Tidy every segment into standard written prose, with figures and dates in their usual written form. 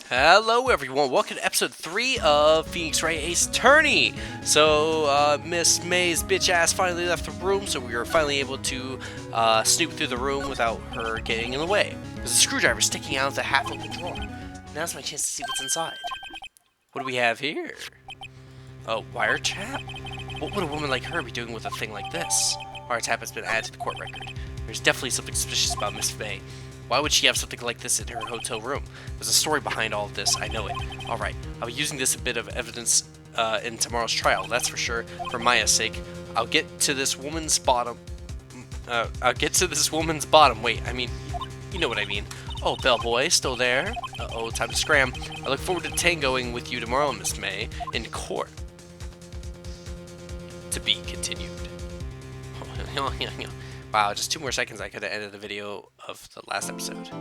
Hello everyone, welcome to episode 3 of Phoenix Wright Ace Attorney! So, Miss May's bitch ass finally left the room, so we were finally able to snoop through the room without her getting in the way. There's a screwdriver sticking out of the half-open drawer. Now's my chance to see what's inside. What do we have here? A wiretap? What would a woman like her be doing with a thing like this? Wiretap has been added to the court record. There's definitely something suspicious about Miss May. Why would she have something like this in her hotel room? There's a story behind all of this, I know it. Alright, I'll be using this a bit of evidence in tomorrow's trial, that's for sure. For Maya's sake, I'll get to this woman's bottom. Wait, I mean, you know what I mean. Oh, bellboy, still there? Uh-oh, time to scram. I look forward to tangoing with you tomorrow, Miss May, in court. To be continued. Wow, just 2 more seconds I could have ended the video of the last episode.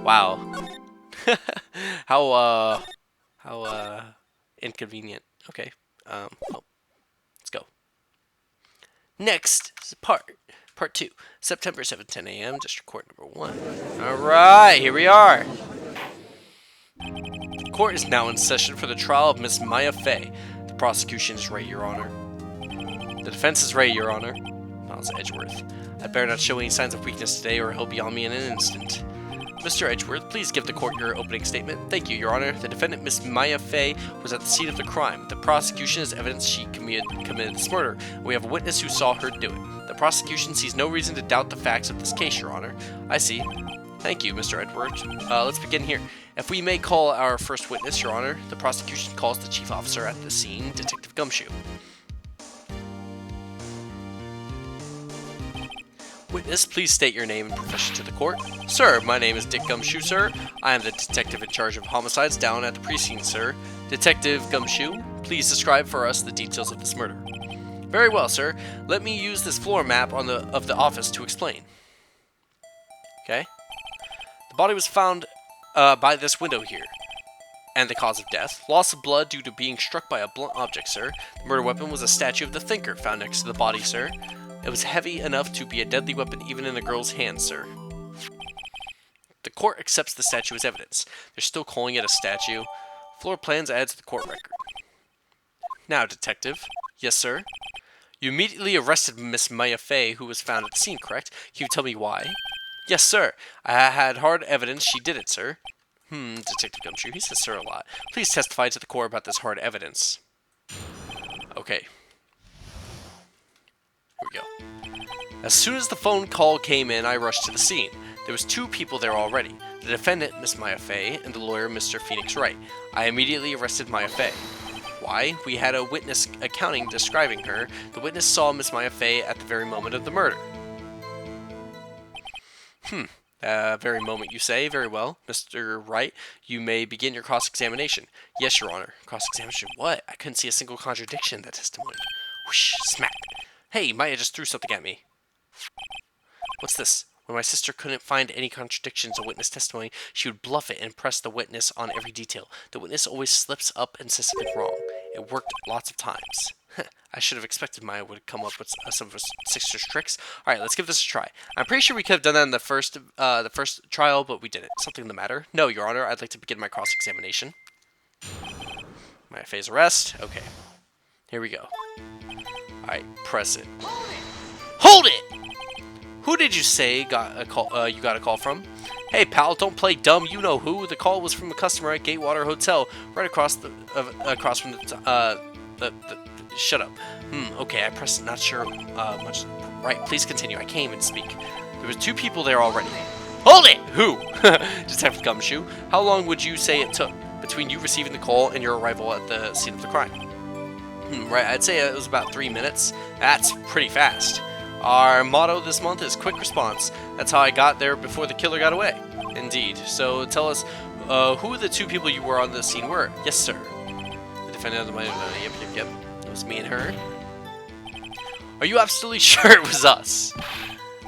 Wow. How inconvenient. Okay. Let's go. Next is part 2. September 7th, 10 a.m. District Court number 1. Alright, here we are. The court is now in session for the trial of Miss Maya Fey. The prosecution is ready, Your Honor. The defense is ready, Your Honor. Miles Edgeworth. I'd better not show any signs of weakness today or he'll be on me in an instant. Mr. Edgeworth, please give the court your opening statement. Thank you, Your Honor. The defendant, Miss Maya Fey, was at the scene of the crime. The prosecution has evidence she committed this murder. We have a witness who saw her do it. The prosecution sees no reason to doubt the facts of this case, Your Honor. I see. Thank you, Mr. Edgeworth. Let's begin here. If we may call our first witness, Your Honor, the prosecution calls the chief officer at the scene, Detective Gumshoe. Witness, please state your name and profession to the court. Sir, my name is Dick Gumshoe, sir. I am the detective in charge of homicides down at the precinct, sir. Detective Gumshoe, please describe for us the details of this murder. Very well, sir. Let me use this floor map of the office to explain. Okay. The body was found by this window here. And the cause of death, loss of blood due to being struck by a blunt object, sir. The murder weapon was a statue of the thinker found next to the body, sir. It was heavy enough to be a deadly weapon even in a girl's hands, sir. The court accepts the statue as evidence. They're still calling it a statue. Floor plans added to the court record. Now, detective. Yes, sir. You immediately arrested Miss Maya Fey, who was found at the scene, correct? Can you tell me why? Yes, sir. I had hard evidence she did it, sir. Detective Gumshoe, he says sir a lot. Please testify to the court about this hard evidence. Okay. Here we go. As soon as the phone call came in, I rushed to the scene. There was 2 people there already. The defendant, Miss Maya Fey, and the lawyer, Mr. Phoenix Wright. I immediately arrested Maya Fey. Why? We had a witness accounting describing her. The witness saw Miss Maya Fey at the very moment of the murder. Very moment, you say. Very well. Mr. Wright, you may begin your cross-examination. Yes, Your Honor. Cross-examination? What? I couldn't see a single contradiction in that testimony. Whoosh! Smack! Hey, Maya just threw something at me. What's this? When my sister couldn't find any contradictions in witness testimony, she would bluff it and press the witness on every detail. The witness always slips up and says something wrong. It worked lots of times. I should have expected Maya would come up with some of her sister's tricks. Alright, let's give this a try. I'm pretty sure we could have done that in the first trial, but we didn't. Something the matter? No, Your Honor, I'd like to begin my cross-examination. Maya Fey's arrest. Okay. Here we go. Alright, press it. Hold it! Who did you say got a call? You got a call from? Hey, pal, don't play dumb. You know who. The call was from a customer at Gatewater Hotel, right across from the. Shut up. Okay, I pressed. Not sure much. Right, please continue. I can't even speak. There was 2 people there already. Hold it! Who? Detective Gumshoe. How long would you say it took between you receiving the call and your arrival at the scene of the crime? Right, I'd say it was about 3 minutes. That's pretty fast. Our motto this month is quick response. That's how I got there before the killer got away. Indeed. So tell us who the 2 people you were on the scene were. Yes, sir. The defendant of the yep. It was me and her. Are you absolutely sure it was us?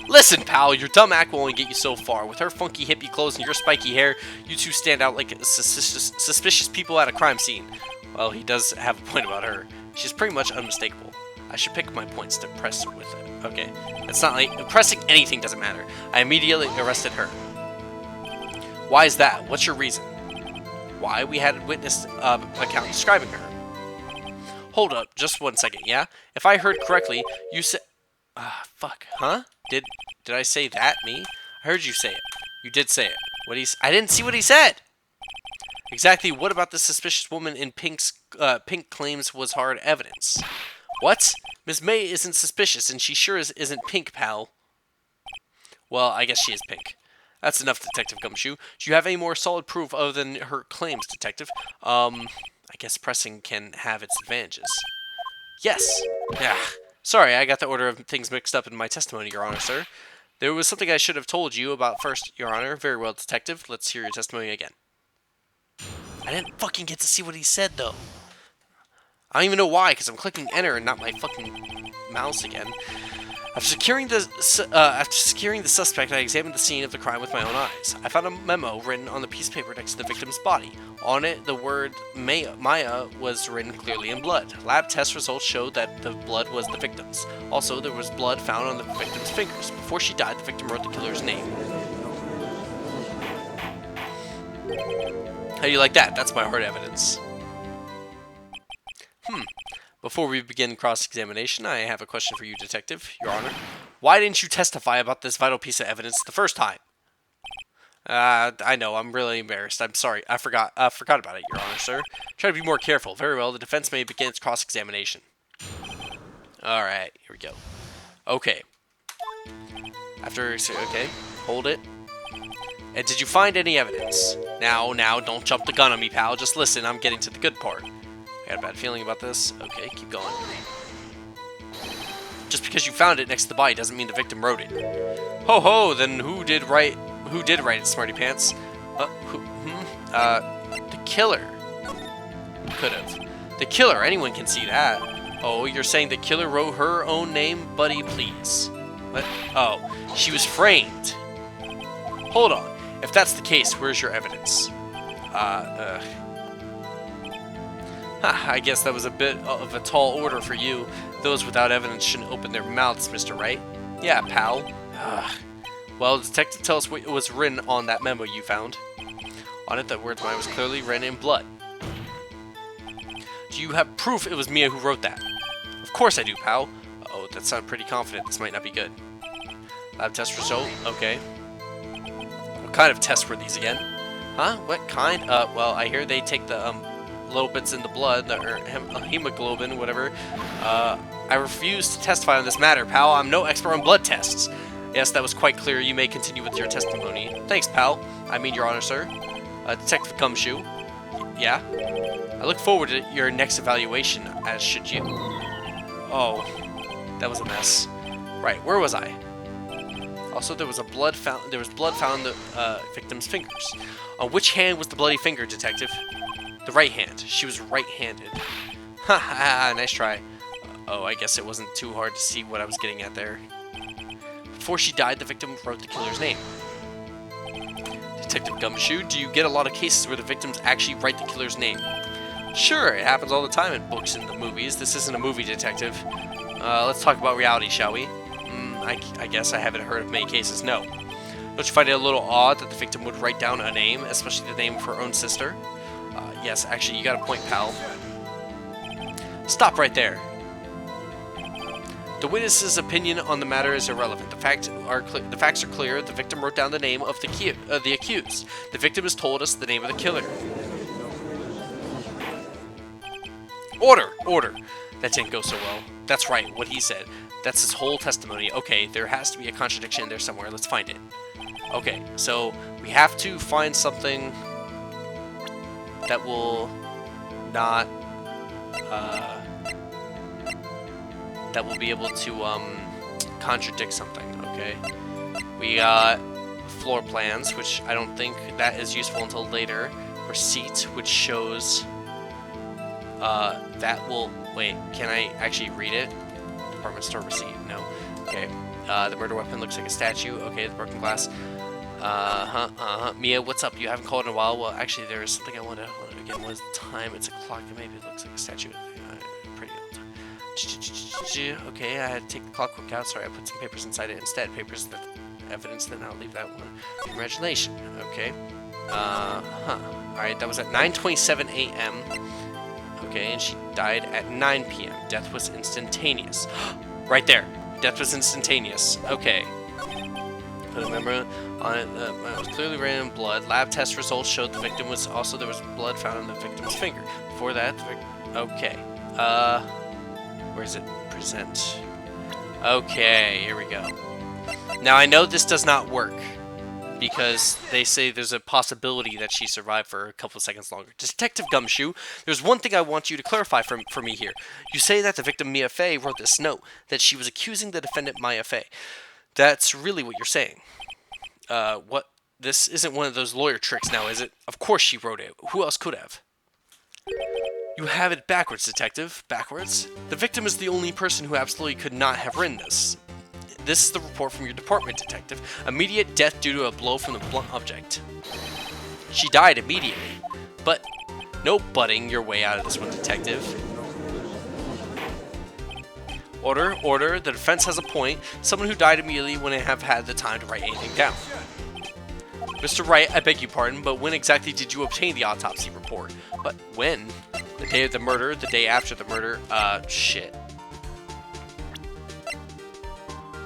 Listen, pal, your dumb act will only get you so far. With her funky hippie clothes and your spiky hair, you 2 stand out like suspicious people at a crime scene. Well, he does have a point about her. She's pretty much unmistakable. I should pick my points to press with it. Okay. It's not like pressing anything doesn't matter. I immediately arrested her. Why is that? What's your reason? why we had a witness account describing her. Hold up, just 1 second, yeah? If I heard correctly, you said... fuck, huh? Did I say that, me? I heard you say it. You did say it. I didn't see what he said! Exactly, what about the suspicious woman in pink claims was hard evidence? What? Miss May isn't suspicious, and she sure isn't pink, pal. Well, I guess she is pink. That's enough, Detective Gumshoe. Do you have any more solid proof other than her claims, Detective? I guess pressing can have its advantages. Yes. Yeah. Sorry, I got the order of things mixed up in my testimony, Your Honor, sir. There was something I should have told you about first, Your Honor. Very well, Detective. Let's hear your testimony again. I didn't fucking get to see what he said, though. I don't even know why, because I'm clicking enter and not my fucking mouse again. After securing the suspect, I examined the scene of the crime with my own eyes. I found a memo written on the piece of paper next to the victim's body. On it, the word Maya was written clearly in blood. Lab test results showed that the blood was the victim's. Also, there was blood found on the victim's fingers. Before she died, the victim wrote the killer's name. How do you like that? That's my hard evidence. Before we begin cross-examination, I have a question for you, Detective, Your Honor. Why didn't you testify about this vital piece of evidence the first time? I know, I'm really embarrassed. I'm sorry. I forgot about it, Your Honor, sir. Try to be more careful. Very well, the defense may begin its cross-examination. Alright, here we go. Okay. Okay, hold it. And did you find any evidence? Now, don't jump the gun on me, pal. Just listen, I'm getting to the good part. I got a bad feeling about this. Okay, keep going. Just because you found it next to the body doesn't mean the victim wrote it. Ho ho, then who did write it, smarty pants? The killer. Could've. The killer, anyone can see that. Oh, you're saying the killer wrote her own name? Buddy, please. What? Oh, she was framed. Hold on. If that's the case, where's your evidence? I guess that was a bit of a tall order for you. Those without evidence shouldn't open their mouths, Mr. Wright. Yeah, pal. Well, detective, tell us what was written on that memo you found. On it, that word of mine was clearly written in blood. Do you have proof it was Mia who wrote that? Of course I do, pal. Oh, that sounded pretty confident. This might not be good. Lab test result? Okay. What kind of tests were these again? Huh? What kind? Well, I hear they take the, little bits in the blood, or hemoglobin, whatever. I refuse to testify on this matter, pal. I'm no expert on blood tests. Yes, that was quite clear. You may continue with your testimony. Thanks, pal. I mean, Your Honor, sir. Detective Gumshoe. Yeah? I look forward to your next evaluation, as should you. Oh, that was a mess. Right, where was I? Also, there was blood found on the victim's fingers. On which hand was the bloody finger, Detective? The right hand. She was right-handed. Ha ha, nice try. Oh, I guess it wasn't too hard to see what I was getting at there. Before she died, the victim wrote the killer's name. Detective Gumshoe, do you get a lot of cases where the victims actually write the killer's name? Sure, it happens all the time in books and the movies. This isn't a movie, Detective. Let's talk about reality, shall we? I guess I haven't heard of many cases, no. Don't you find it a little odd that the victim would write down a name, especially the name of her own sister? Yes, actually, you got a point, pal. Stop right there. The witness's opinion on the matter is irrelevant. The facts are clear. The victim wrote down the name of the accused. The victim has told us the name of the killer. Order. That didn't go so well. That's right, what he said. That's his whole testimony. Okay, there has to be a contradiction in there somewhere. Let's find it. Okay, so we have to find something that will not, that will be able to, contradict something, okay? We got floor plans, which I don't think that is useful until later. Receipt, which shows, that will, wait, can I actually read it? Department store receipt, no. Okay, the murder weapon looks like a statue. Okay, the broken glass. Mia, what's up? You haven't called in a while. Well, actually, there is something I want to again. What is the time? It's a clock. Maybe it looks like a statue. Pretty old. Okay, I had to take the clockwork out. Sorry, I put some papers inside it instead. Papers that evidence. Then I'll leave that one. Congratulations. Okay. All Alright, that was at 9:27 a.m. Okay, and she died at 9 p.m. Death was instantaneous. Right there. Death was instantaneous. Okay. Put a member on it. It was clearly raining in blood. Lab test results showed the victim was also there was blood found on the victim's finger. Before that, okay. Where is it? Present. Okay, here we go. Now I know this does not work because they say there's a possibility that she survived for a couple of seconds longer. Detective Gumshoe, there's one thing I want you to clarify for me here. You say that the victim Mia Fey wrote this note, that she was accusing the defendant Maya Fey. That's really what you're saying. What? This isn't one of those lawyer tricks now, is it? Of course she wrote it. Who else could have? You have it backwards, Detective. Backwards? The victim is the only person who absolutely could not have written this. This is the report from your department, Detective. Immediate death due to a blow from the blunt object. She died immediately. But no butting your way out of this one, Detective. Order, order. The defense has a point. Someone who died immediately wouldn't have had the time to write anything down. Mr. Wright, I beg your pardon, but when exactly did you obtain the autopsy report? But when? The day of the murder? The day after the murder? Shit.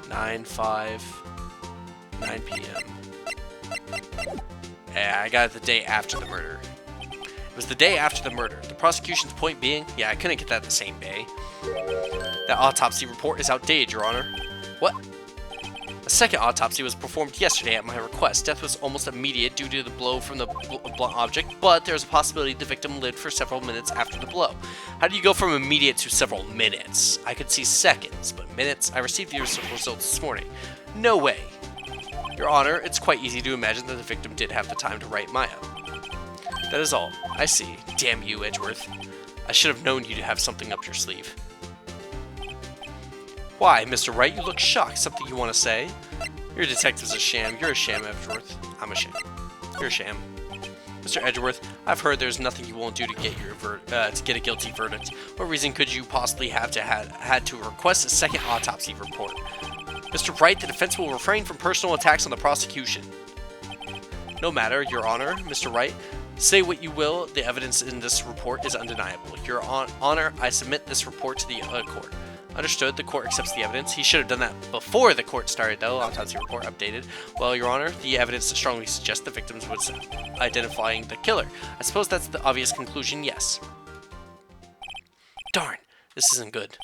9 p.m. Yeah, I got it the day after the murder. It was the day after the murder. The prosecution's point being, yeah, I couldn't get that the same day. That autopsy report is outdated, Your Honor. What? A second autopsy was performed yesterday at my request. Death was almost immediate due to the blow from the blunt object, but there's a possibility the victim lived for several minutes after the blow. How do you go from immediate to several minutes? I could see seconds, but minutes? I received the results this morning. No way. Your Honor, it's quite easy to imagine that the victim did have the time to write Maya. That is all. I see. Damn you, Edgeworth. I should have known you to have something up your sleeve. Why, Mr. Wright, you look shocked. Something you want to say? Your detective's a sham. You're a sham, Edgeworth. I'm a sham. You're a sham. Mr. Edgeworth, I've heard there's nothing you won't do to get a guilty verdict. What reason could you possibly have to had to request a second autopsy report? Mr. Wright, the defense will refrain from personal attacks on the prosecution. No matter, Your Honor, Mr. Wright. Say what you will, the evidence in this report is undeniable. Your Honor, I submit this report to the court. Understood, the court accepts the evidence. He should have done that before the court started, though. Autopsy report updated. Well, Your Honor, the evidence strongly suggests the victim was identifying the killer. I suppose that's the obvious conclusion, yes. Darn, this isn't good.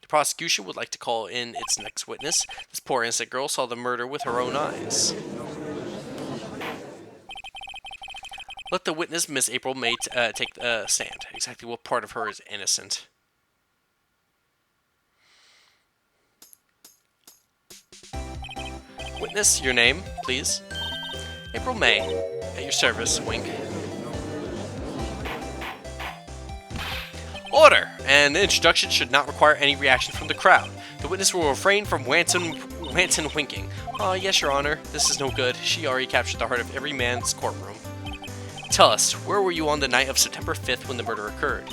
The prosecution would like to call in its next witness. This poor innocent girl saw the murder with her own eyes. Let the witness, Miss April May, take the stand. Exactly what part of her is innocent? Witness, your name, please. April May, at your service, wink. Order! And the introduction should not require any reaction from the crowd. The witness will refrain from wanton winking. Oh, yes, Your Honor, this is no good. She already captured the heart of every man's courtroom. Tell us, where were you on the night of September 5th when the murder occurred?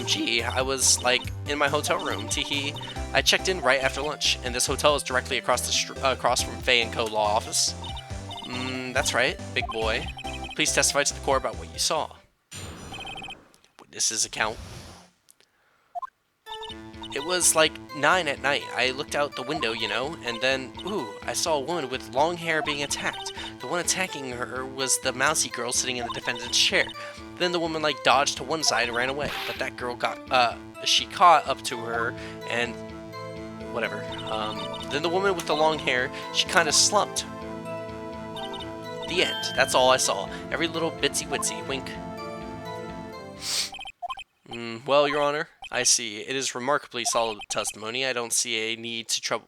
Gee, I was, in my hotel room, teehee. I checked in right after lunch, and this hotel is directly across from Fay & Co. law office. That's right, big boy. Please testify to the court about what you saw. Witness's account. It was 9 at night. I looked out the window, and then, I saw a woman with long hair being attacked. The one attacking her was the mousy girl sitting in the defendant's chair. Then the woman, dodged to one side and ran away. But that girl she caught up to her, and whatever. Then the woman with the long hair, she kind of slumped. The end. That's all I saw. Every little bitsy-witsy. Wink. Well, Your Honor, I see. It is remarkably solid testimony. I don't see a need to trouble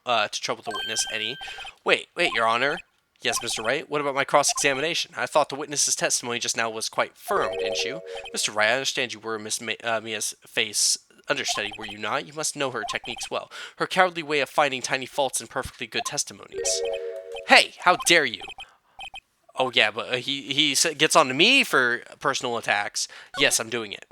the witness any. Wait, Your Honor. Yes, Mr. Wright. What about my cross-examination? I thought the witness's testimony just now was quite firm, didn't you? Mr. Wright, I understand you were Miss Mia's face understudy, were you not? You must know her techniques well. Her cowardly way of finding tiny faults in perfectly good testimonies. Hey, how dare you? Oh yeah, but he gets on to me for personal attacks. Yes, I'm doing it.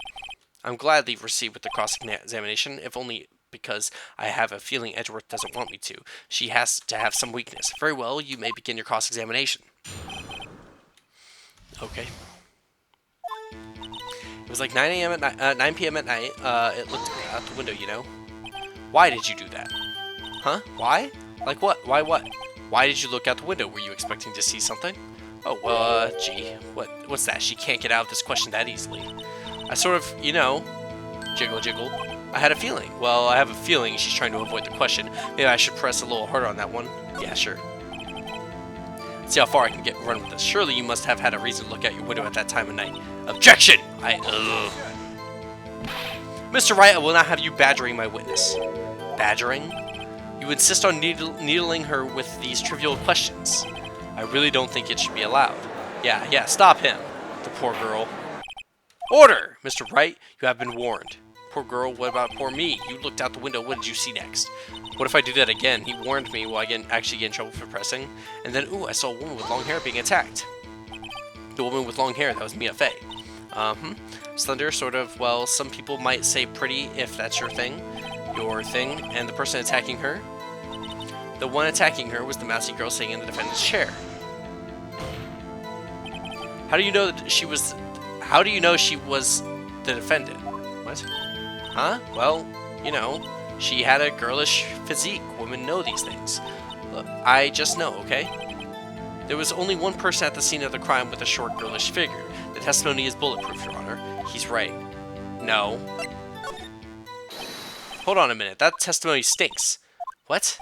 I'm gladly proceed with the cross-examination, if only because I have a feeling Edgeworth doesn't want me to. She has to have some weakness. Very well, you may begin your cross-examination. Okay. It was like 9 a.m. at night, 9 p.m. at night. It looked out the window, you know. Why did you do that? Huh? Why? Like what? Why what? Why did you look out the window? Were you expecting to see something? Oh, well, gee. What's that? She can't get out of this question that easily. I sort of, you know, jiggle jiggle. I had a feeling. Well, I have a feeling she's trying to avoid the question. Maybe I should press a little harder on that one. Yeah, sure. See how far I can run with this. Surely you must have had a reason to look out your window at that time of night. Objection! Mr. Wright, I will not have you badgering my witness. Badgering? You insist on needling her with these trivial questions. I really don't think it should be allowed. Yeah, stop him. The poor girl. Order! Mr. Wright, you have been warned. Poor girl, what about poor me? You looked out the window, what did you see next? What if I do that again? He warned me, will I actually get in trouble for pressing? And then, ooh, I saw a woman with long hair being attacked. The woman with long hair, that was Mia Fey. Slender, sort of, well, some people might say pretty if that's your thing. And the person attacking her? The one attacking her was the mousy girl sitting in the defendant's chair. How do you know that she was... How do you know she was the defendant? What? Huh? Well, you know, she had a girlish physique. Women know these things. Look, I just know, okay? There was only one person at the scene of the crime with a short, girlish figure. The testimony is bulletproof, Your Honor. He's right. No. Hold on a minute. That testimony stinks. What?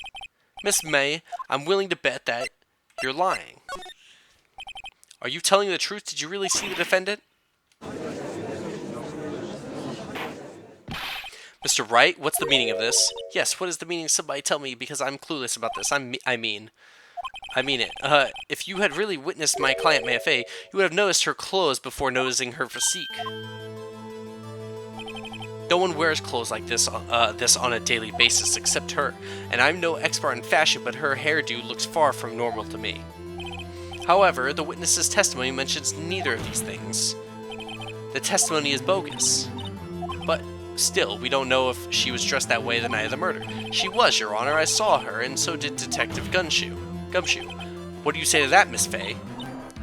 Miss May, I'm willing to bet that you're lying. Are you telling the truth? Did you really see the defendant? Mr. Wright, what's the meaning of this? Yes, what is the meaning? Somebody tell me, because I'm clueless about this. I mean it. If you had really witnessed my client, Mia Fey, you would have noticed her clothes before noticing her physique. No one wears clothes like this on a daily basis except her, and I'm no expert in fashion, but her hairdo looks far from normal to me. However, the witness's testimony mentions neither of these things. The testimony is bogus. But still, we don't know if she was dressed that way the night of the murder. She was, Your Honor. I saw her, and so did Detective Gumshoe. What do you say to that, Miss Fey?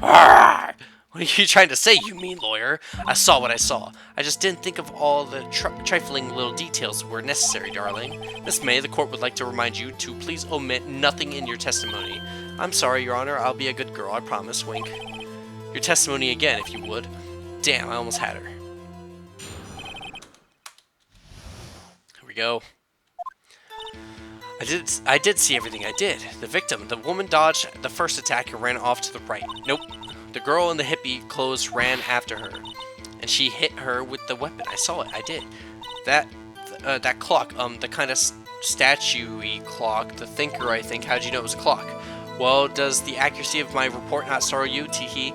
Arrgh! What are you trying to say, you mean lawyer? I saw what I saw. I just didn't think of all the trifling little details that were necessary, darling. Miss May, the court would like to remind you to please omit nothing in your testimony. I'm sorry, Your Honor. I'll be a good girl, I promise. Wink. Your testimony again, if you would. Damn, I almost had her. Here we go. I did see everything I did. The victim, the woman dodged the first attack and ran off to the right. Nope. The girl in the hippie clothes ran after her, and she hit her with the weapon. I saw it. I did. That clock, the kind of statue-y clock, the thinker, I think. How'd you know it was a clock? Well, does the accuracy of my report not startle you? Teehee.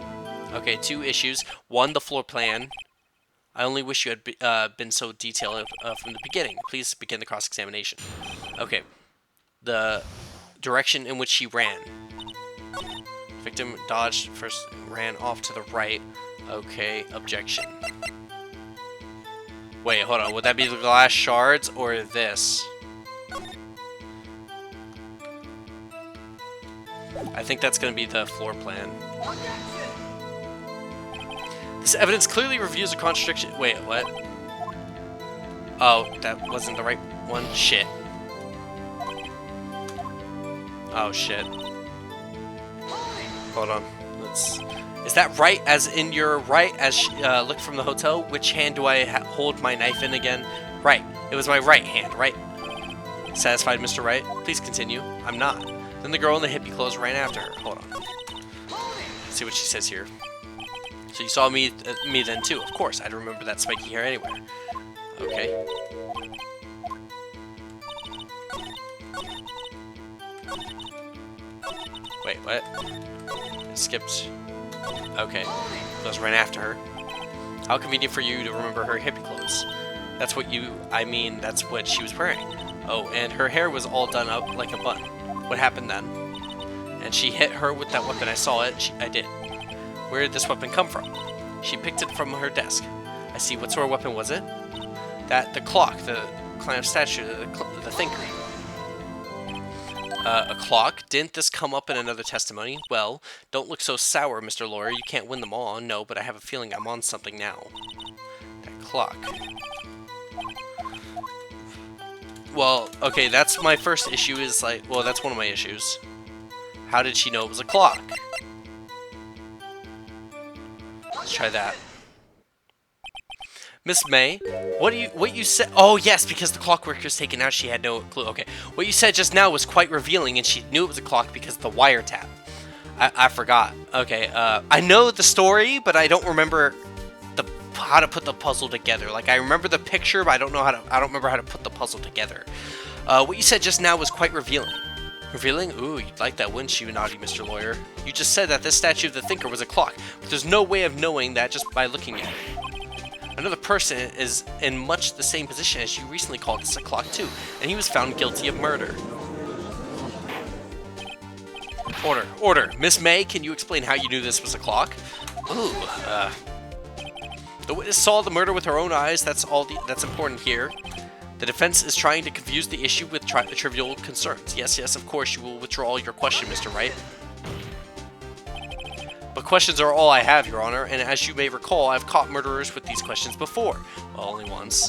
Okay, 2 issues. 1, the floor plan. I only wish you had been so detailed from the beginning. Please begin the cross-examination. Okay. The direction in which she ran. Victim dodged first, ran off to the right. Okay, objection. Wait, hold on. Would that be the glass shards or this? I think that's going to be the floor plan. This evidence clearly reviews a contradiction. Wait, what? Oh, that wasn't the right one? Shit. Oh, shit. Hold on. Is that right? As in your right? As look from the hotel? Which hand do I hold my knife in again? Right. It was my right hand, right? Satisfied, Mr. Wright? Please continue. I'm not. Then the girl in the hippie clothes ran after her. Hold on. Let's see what she says here. So you saw me then too. Of course, I'd remember that spiky hair anywhere. Okay. Wait, what? I skipped. Okay. Those ran after her. How convenient for you to remember her hippie clothes. That's what that's what she was wearing. Oh, and her hair was all done up like a bun. What happened then? And she hit her with that weapon. I saw it. I did. Where did this weapon come from? She picked it from her desk. I see. What sort of weapon was it? The clock, the kind of statue, the thinker. A clock? Didn't this come up in another testimony? Well, don't look so sour, Mr. Lawyer. You can't win them all. No, but I have a feeling I'm on something now. That clock. Well, okay, that's my first issue is like, well, that's one of my issues. How did she know it was a clock? Let's try that. Miss May, what you said? Oh yes, because the clockwork was taken out, she had no clue. Okay, what you said just now was quite revealing, and she knew it was a clock because of the wiretap. I forgot. Okay, I know the story, but I don't remember how to put the puzzle together. Like I remember the picture, but I don't remember how to put the puzzle together. What you said just now was quite revealing. Revealing? Ooh, you'd like that, wouldn't you, naughty Mr. Lawyer? You just said that this statue of the Thinker was a clock, but there's no way of knowing that just by looking at it. Another person is in much the same position as you recently called this a clock too, and he was found guilty of murder. Order, order. Miss May, can you explain how you knew this was a clock? Ooh, the witness saw the murder with her own eyes. That's important here. The defense is trying to confuse the issue with trivial concerns. Yes, yes, of course you will withdraw your question, Mr. Wright. But questions are all I have, Your Honor, and as you may recall, I've caught murderers with these questions before. Well, only once.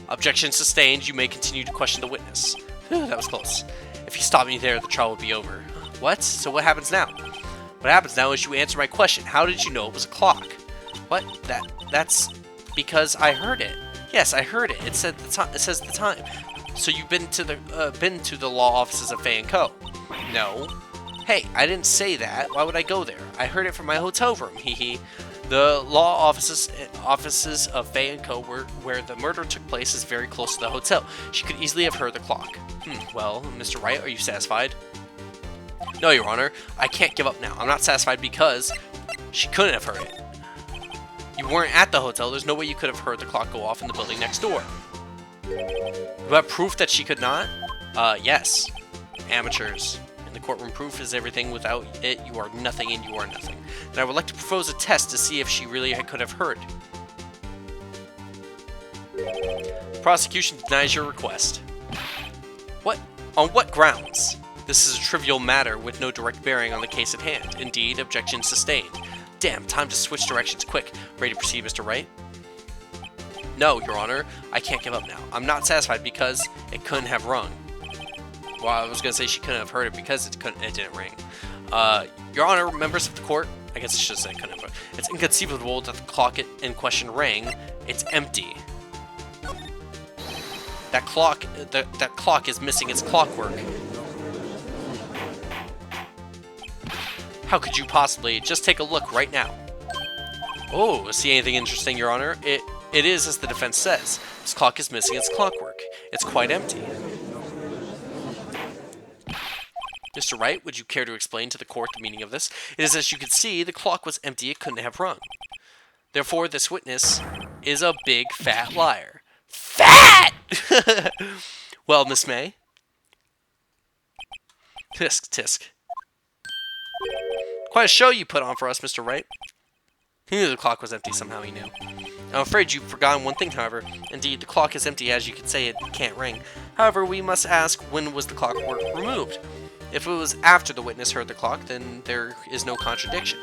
Objection sustained. You may continue to question the witness. Whew, that was close. If you stop me there, the trial will be over. What? So what happens now? What happens now is you answer my question. How did you know it was a clock? What? That's because I heard it. Yes, I heard it. It said it says the time. So you've been to the law offices of Fay & Co. No. Hey, I didn't say that. Why would I go there? I heard it from my hotel room. Hee. The law offices of Fay & Co. where the murder took place is very close to the hotel. She could easily have heard the clock. Well, Mr. Wright, are you satisfied? No, Your Honor. I can't give up now. I'm not satisfied because she couldn't have heard it. You weren't at the hotel. There's no way you could have heard the clock go off in the building next door. You have proof that she could not? Yes. Amateurs. In the courtroom, proof is everything. Without it, you are nothing and you are nothing. And I would like to propose a test to see if she really could have heard. Prosecution denies your request. What? On what grounds? This is a trivial matter with no direct bearing on the case at hand. Indeed, objection sustained. Damn, time to switch directions quick. Ready to proceed, Mr. Wright? No, Your Honor. I can't give up now. I'm not satisfied because it couldn't have rung. Well, I was going to say she couldn't have heard it because it didn't ring. Your Honor, members of the court, I guess I should say couldn't have. It's inconceivable that the clock in question rang. It's empty. That clock is missing its clockwork. How could you possibly? Just take a look right now. Oh, see anything interesting, Your Honor? It is as the defense says. This clock is missing its clockwork. It's quite empty. Mr. Wright, would you care to explain to the court the meaning of this? It is as you can see, the clock was empty, it couldn't have rung. Therefore, this witness is a big fat liar. Fat! Well, Miss May? Tisk, tisk. Quite a show you put on for us, Mr. Wright. He knew the clock was empty, somehow he knew. I'm afraid you've forgotten one thing, however. Indeed, the clock is empty, as you could say it can't ring. However, we must ask, when was the clockwork removed? If it was after the witness heard the clock, then there is no contradiction.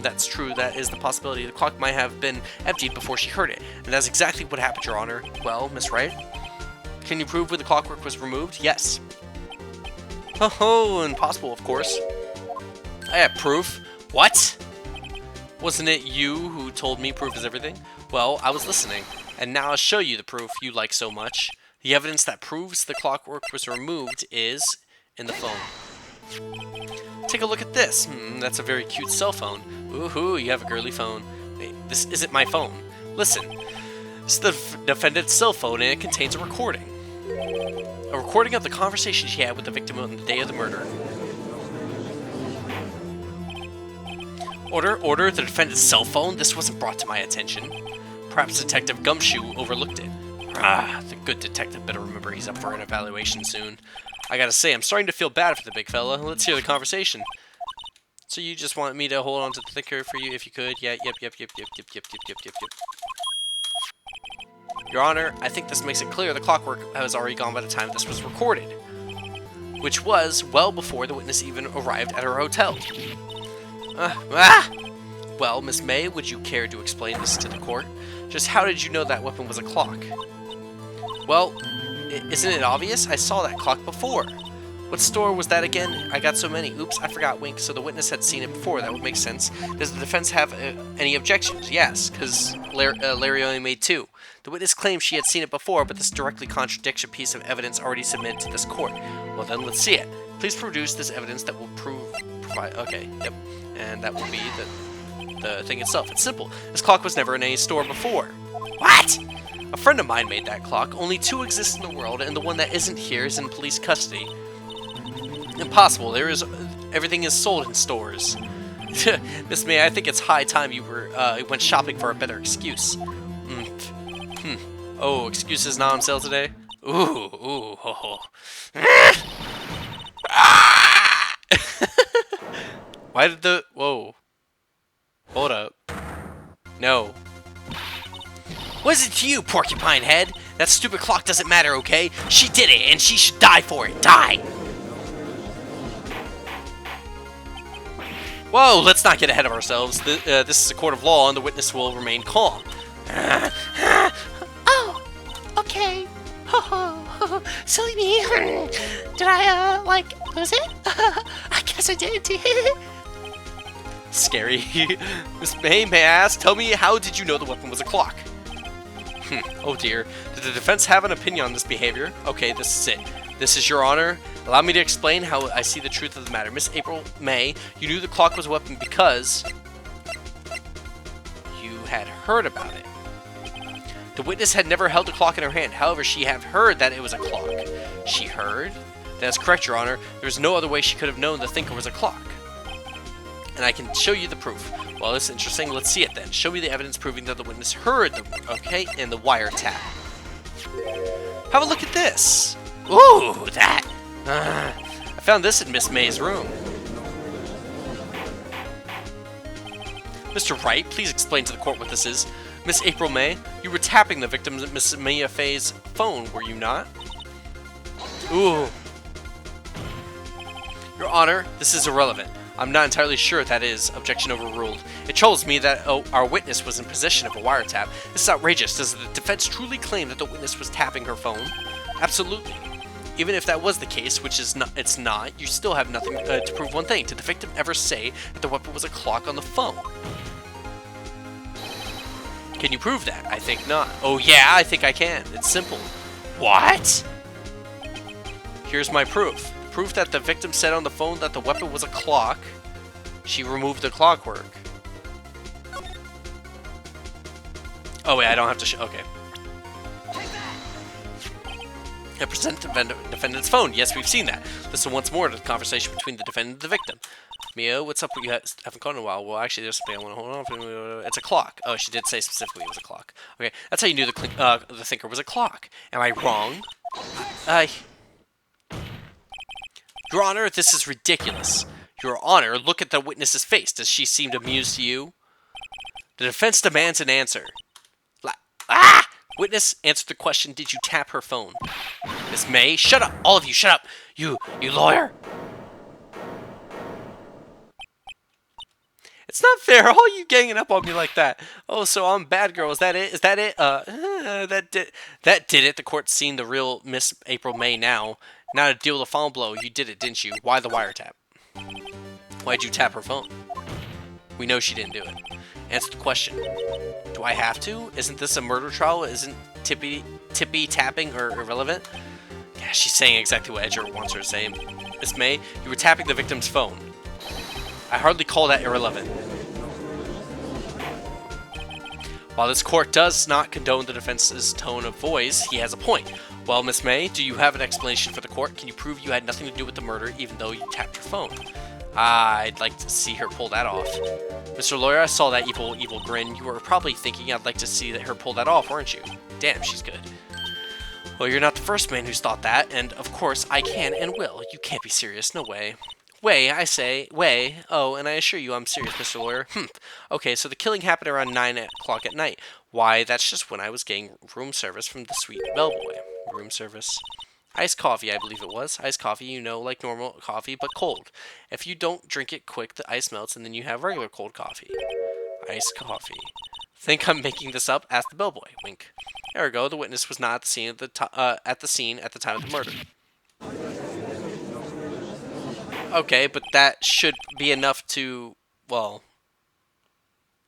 That's true, that is the possibility. The clock might have been emptied before she heard it, and that's exactly what happened, Your Honor. Well, Miss Wright? Can you prove when the clockwork was removed? Yes. Oh, impossible, of course. I have proof. What? Wasn't it you who told me proof is everything? Well, I was listening, and now I'll show you the proof you like so much. The evidence that proves the clockwork was removed is in the phone. Take a look at this. That's a very cute cell phone. Woohoo, you have a girly phone. Wait, this isn't my phone. Listen, this is the defendant's cell phone, and it contains a recording. A recording of the conversation she had with the victim on the day of the murder. Order, the defendant's cell phone? This wasn't brought to my attention. Perhaps Detective Gumshoe overlooked it. The good detective better remember he's up for an evaluation soon. I gotta say, I'm starting to feel bad for the big fella. Let's hear the conversation. So you just want me to hold on to the thinker for you if you could? Yeah, yep. Your Honor, I think this makes it clear the clockwork was already gone by the time this was recorded. which was well before the witness even arrived at her hotel. Well, Miss May, would you care to explain this to the court? Just how did you know that weapon was a clock? Well, isn't it obvious? I saw that clock before. What store was that again? I got so many. Oops, I forgot, wink. So the witness had seen it before. That would make sense. Does the defense have any objections? Yes, because Larry only made 2. The witness claims she had seen it before, but this directly contradicts a piece of evidence already submitted to this court. Well then, let's see it. Please produce this evidence that will provide... Okay, yep. And that will be the thing itself. It's simple. This clock was never in any store before. What? A friend of mine made that clock. Only 2 exist in the world, and the one that isn't here is in police custody. Impossible. Everything is sold in stores. Miss May, I think it's high time you went shopping for a better excuse. Oh, excuses not on sale today? Ooh, ho, ho. Why did the... Whoa. Hold up. No. What is it to you, porcupine head? That stupid clock doesn't matter, okay? She did it, and she should die for it. Die! Whoa, let's not get ahead of ourselves. This is a court of law, and the witness will remain calm. Oh, okay. Silly me. Did I, lose it? I guess I did. Scary. Miss May I ask, tell me, how did you know the weapon was a clock? Oh dear. Did the defense have an opinion on this behavior? Okay, this is it. This is your honor. Allow me to explain how I see the truth of the matter. Miss April May, you knew the clock was a weapon because you had heard about it. The witness had never held a clock in her hand. However, she had heard that it was a clock. She heard? That's correct, your honor. There's no other way she could have known the thinker was a clock. And I can show you the proof. Well, this is interesting. Let's see it then. Show me the evidence proving that the witness heard the... Okay, and the wiretap. Have a look at this. Ooh, that. I found this in Miss May's room. Mr. Wright, please explain to the court what this is. Miss April May, you were tapping the victim's Miss Mia Fay's phone, were you not? Ooh. Your honor, this is irrelevant. I'm not entirely sure that is. Objection overruled. It troubles me that our witness was in possession of a wiretap. This is outrageous. Does the defense truly claim that the witness was tapping her phone? Absolutely. Even if that was the case, which is not, it's not, you still have nothing to prove one thing. Did the victim ever say that the weapon was a clock on the phone? Can you prove that? I think not. Oh yeah, I think I can. It's simple. What? Here's my proof. Proof that the victim said on the phone that the weapon was a clock. She removed the clockwork. Oh wait, I don't have to show. Okay. I present the defendant's phone. Yes, we've seen that. Listen once more to the conversation between the defendant and the victim. Mia, what's up? You haven't called in a while. Well, actually, there's something I want to hold on. It's a clock. Oh, she did say specifically it was a clock. Okay, that's how you knew the thinker was a clock. Am I wrong? Your Honor, this is ridiculous. Your Honor, look at the witness's face. Does she seem amused to you? The defense demands an answer. Witness, answer the question. Did you tap her phone? Miss May, shut up. All of you, shut up. You lawyer. It's not fair. All you ganging up on me like that. Oh, so I'm bad girl. Is that it? Is that it? That did it. The court's seen the real Miss April May now. Now to deal with a final blow. You did it, didn't you? Why the wiretap? Why'd you tap her phone? We know she didn't do it. Answer the question. Do I have to? Isn't this a murder trial? Isn't tippy tapping or irrelevant? Yeah, she's saying exactly what Edger wants her to say. Miss May, you were tapping the victim's phone. I hardly call that irrelevant. While this court does not condone the defense's tone of voice, he has a point. Well, Miss May, do you have an explanation for the court? Can you prove you had nothing to do with the murder even though you tapped your phone? I'd like to see her pull that off. Mr. Lawyer, I saw that evil grin. You were probably thinking I'd like to see her pull that off, weren't you? Damn, she's good. Well, you're not the first man who's thought that, and of course I can and will. You can't be serious, no way. Way, I say, way. Oh, and I assure you I'm serious, Mr. Lawyer. Okay, so the killing happened around 9 o'clock at night. Why, that's just when I was getting room service from the sweet bellboy. Room service. Iced coffee, I believe it was. Iced coffee, you know, like normal coffee, but cold. If you don't drink it quick, the ice melts, and then you have regular cold coffee. Iced coffee. Think I'm making this up? Ask the bellboy. Wink. There we go. The witness was not at the scene at the time of the murder. Okay, but that should be enough to, well,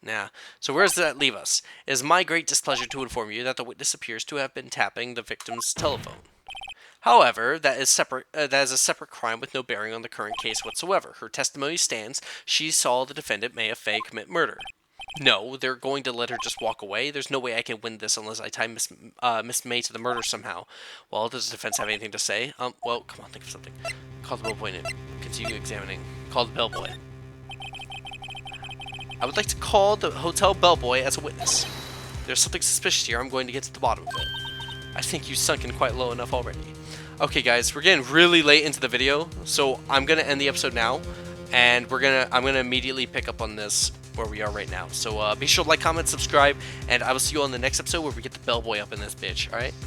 nah. So where does that leave us? It is my great displeasure to inform you that the witness appears to have been tapping the victim's telephone. However, that is a separate crime with no bearing on the current case whatsoever. Her testimony stands. She saw the defendant, Maya Fey, commit murder. No, they're going to let her just walk away. There's no way I can win this unless I tie Miss May to the murder somehow. Well, does the defense have anything to say? Well, come on, think of something. Call the bellboy in. Continue examining. Call the bellboy. I would like to call the hotel bellboy as a witness. There's something suspicious here. I'm going to get to the bottom of it. I think you've sunk in quite low enough already. Okay, guys, we're getting really late into the video, so I'm gonna end the episode now, and I'm gonna immediately pick up on this where we are right now. So be sure to like, comment, subscribe, and I will see you on the next episode where we get the bellboy up in this bitch. All right.